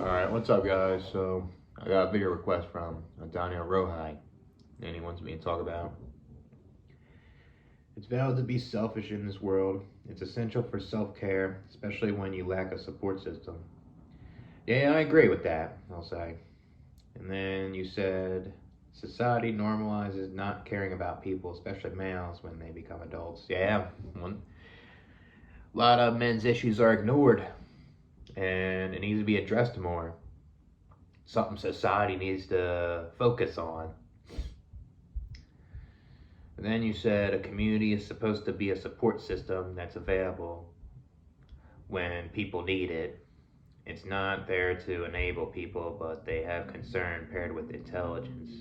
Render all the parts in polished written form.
Alright, what's up guys? So, I got a video request from Daniel Rohai, and he wants me to talk about it's valid to be selfish in this world. It's essential for self-care, especially when you lack a support system. Yeah, I agree with that, I'll say. And then you said, society normalizes not caring about people, especially males, when they become adults. Yeah, a lot of men's issues are ignored, and it needs to be addressed more. Something society needs to focus on. And then you said a community is supposed to be a support system that's available when people need it. It's not there to enable people, but they have concern paired with intelligence.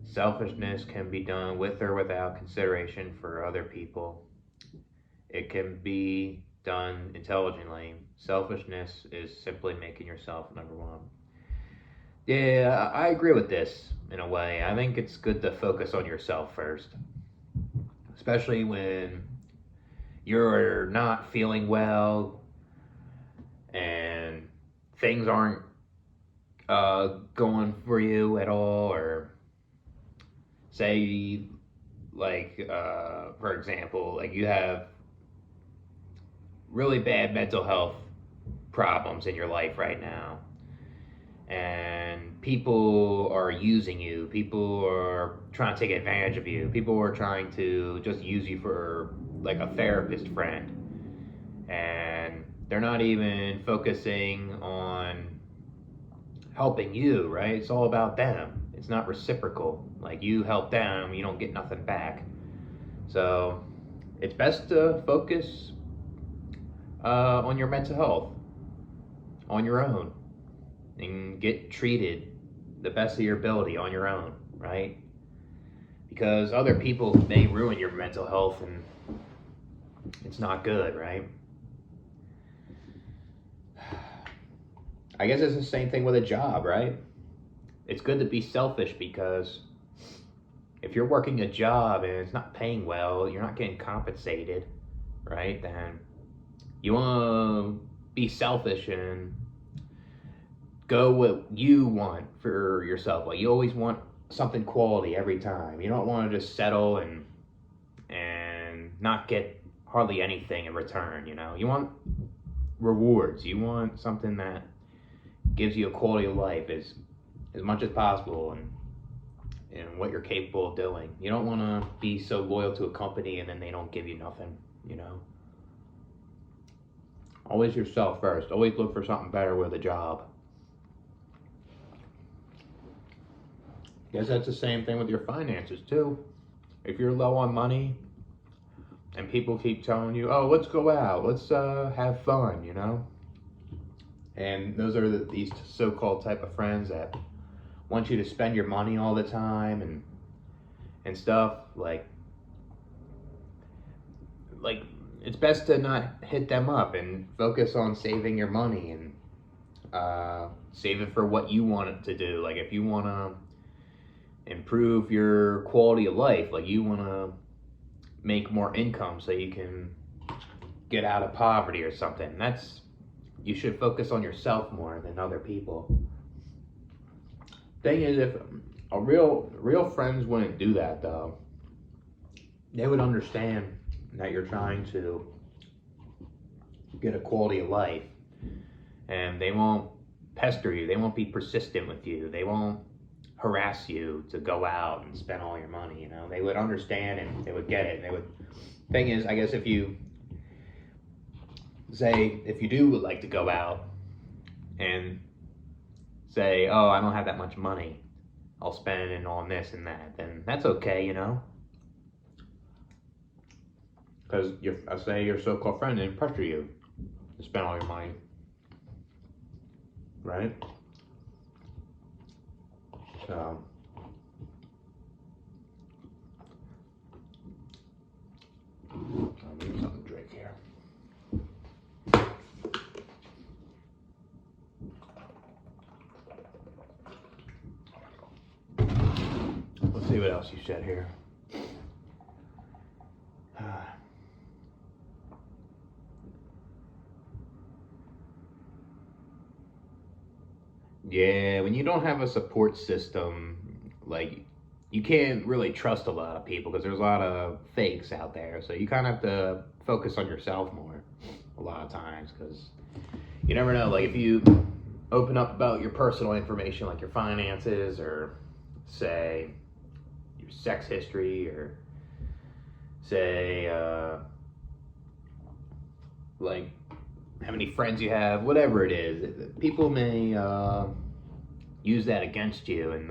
Selfishness can be done with or without consideration for other people. It can be done intelligently. Selfishness is simply making yourself number one. Yeah, I agree with this in a way. I think it's good to focus on yourself first, especially when you're not feeling well and things aren't going for you at all, or say, for example, like you have really bad mental health problems in your life right now, and people are using you, people are trying to take advantage of you, people are trying to just use you for like a therapist friend, and they're not even focusing on helping you, right? It's all about them. It's not reciprocal. Like, you help them, you don't get nothing back. So it's best to focus on your mental health on your own, and get treated the best of your ability on your own, right? Because other people may ruin your mental health, and it's not good, right? I guess it's the same thing with a job, right? It's good to be selfish, because if you're working a job and it's not paying well, you're not getting compensated, right? Then you want to be selfish and go what you want for yourself. Like, you always want something quality every time. You don't want to just settle and not get hardly anything in return, you know? You want rewards. You want something that gives you a quality of life as much as possible, and what you're capable of doing. You don't want to be so loyal to a company and then they don't give you nothing, you know? Always yourself first. Always look for something better with a job. Guess that's the same thing with your finances too. If you're low on money and people keep telling you, oh, let's go out, let's have fun, you know? And those are these so-called type of friends that want you to spend your money all the time and stuff. Like it's best to not hit them up and focus on saving your money, and save it for what you want it to do. Like, if you want to improve your quality of life, like you want to make more income so you can get out of poverty or something, you should focus on yourself more than other people. Thing is, if a real friends wouldn't do that though, they would understand that you're trying to get a quality of life, and they won't pester you, they won't be persistent with you, they won't harass you to go out and spend all your money, you know? They would understand and they would get it, and they would. Thing is, I guess if you do like to go out and say, oh, I don't have that much money, I'll spend it on this and that, then that's okay, you know? Because your so-called friend didn't pressure you to spend all your money, right? So I'll need something to drink here. Let's see what else you said here. Yeah, when you don't have a support system, like you can't really trust a lot of people because there's a lot of fakes out there. So you kind of have to focus on yourself more a lot of times because you never know. Like if you open up about your personal information, like your finances or say your sex history or say like how many friends you have, whatever it is, people may use that against you, and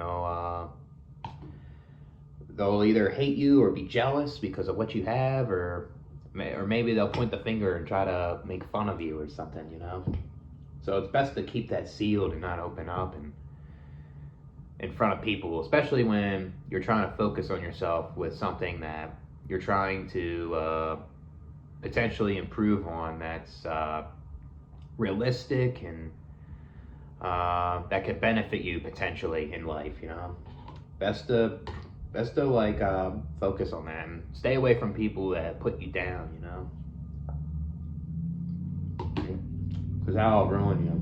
they'll either hate you or be jealous because of what you have, or maybe they'll point the finger and try to make fun of you or something, you know. So it's best to keep that sealed and not open up and in front of people, especially when you're trying to focus on yourself with something that you're trying to potentially improve on. That's realistic and that could benefit you potentially in life. You know, best to like focus on that and stay away from people that put you down. You know, because that'll ruin you.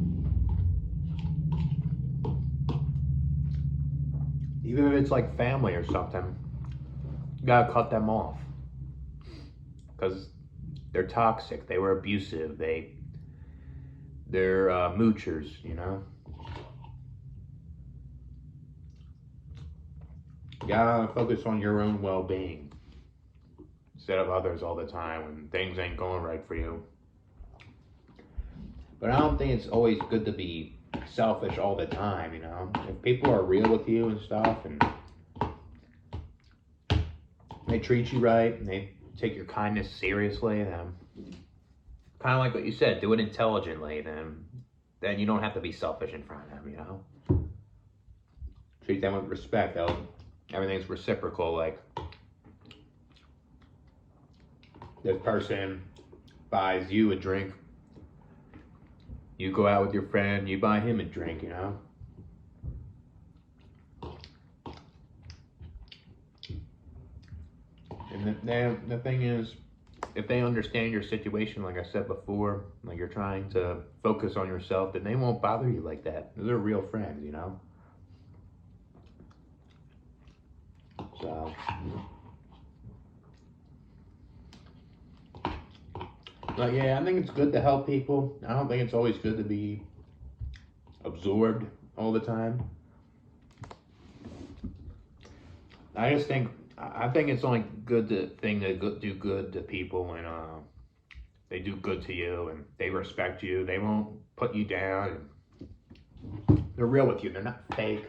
Even if it's like family or something, you gotta cut them off because they're toxic. They were abusive. They're moochers. You know. You gotta focus on your own well-being instead of others all the time when things ain't going right for you. But I don't think it's always good to be selfish all the time, you know. If people are real with you and stuff and they treat you right and they take your kindness seriously, then kind of like what you said, do it intelligently, then you don't have to be selfish in front of them, you know. Treat them with respect. Everything's reciprocal. Like this person buys you a drink, you go out with your friend, you buy him a drink, you know. And the thing is, if they understand your situation, like I said before, like you're trying to focus on yourself, then they won't bother you like that. They're real friends, you know. So, but yeah, I think it's good to help people. I don't think it's always good to be absorbed all the time. I think it's only thing to do good to people when they do good to you and they respect you. They won't put you down. And they're real with you. They're not fake.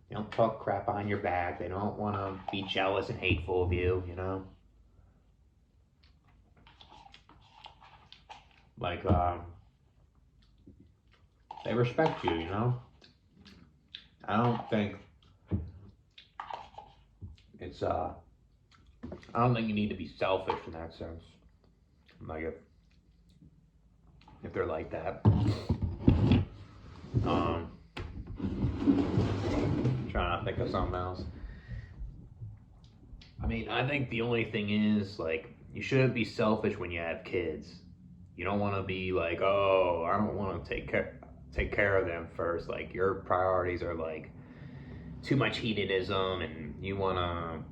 They don't talk crap behind your back. They don't want to be jealous and hateful of you. You know, like they respect you. You know, I don't think it's I don't think you need to be selfish in that sense. Like if they're like that. Trying to think of something else. I mean, I think the only thing is like you shouldn't be selfish when you have kids. You don't want to be like, oh, I don't want to take care of them first. Like your priorities are like too much hedonism, and you wanna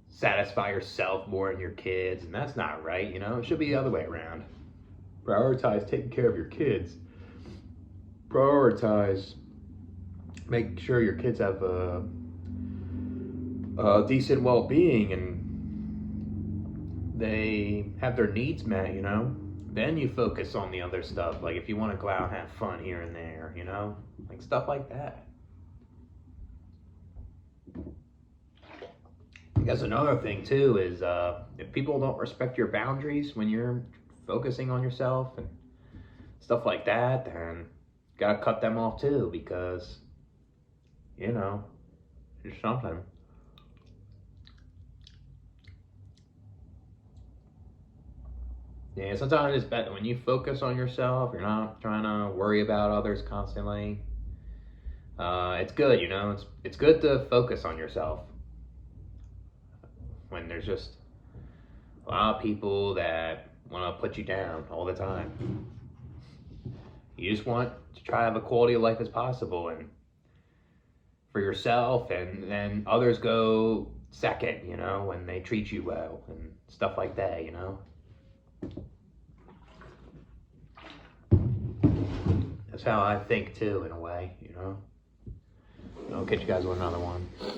satisfy yourself more than your kids, and that's not right. You know, it should be the other way around. Prioritize taking care of your kids. Prioritize make sure your kids have a decent well-being and they have their needs met, you know. Then you focus on the other stuff, like if you want to go out and have fun here and there, you know, like stuff like that. I guess another thing too is if people don't respect your boundaries when you're focusing on yourself and stuff like that, then you gotta cut them off too, because you know, it's something. Yeah, sometimes it's better when you focus on yourself. You're not trying to worry about others constantly. It's good, you know. It's good to focus on yourself when there's just a lot of people that want to put you down all the time. You just want to try to have a quality of life as possible, and for yourself, and then others go second, you know, when they treat you well and stuff like that, you know. That's how I think too, in a way, you know. I'll catch you guys with another one.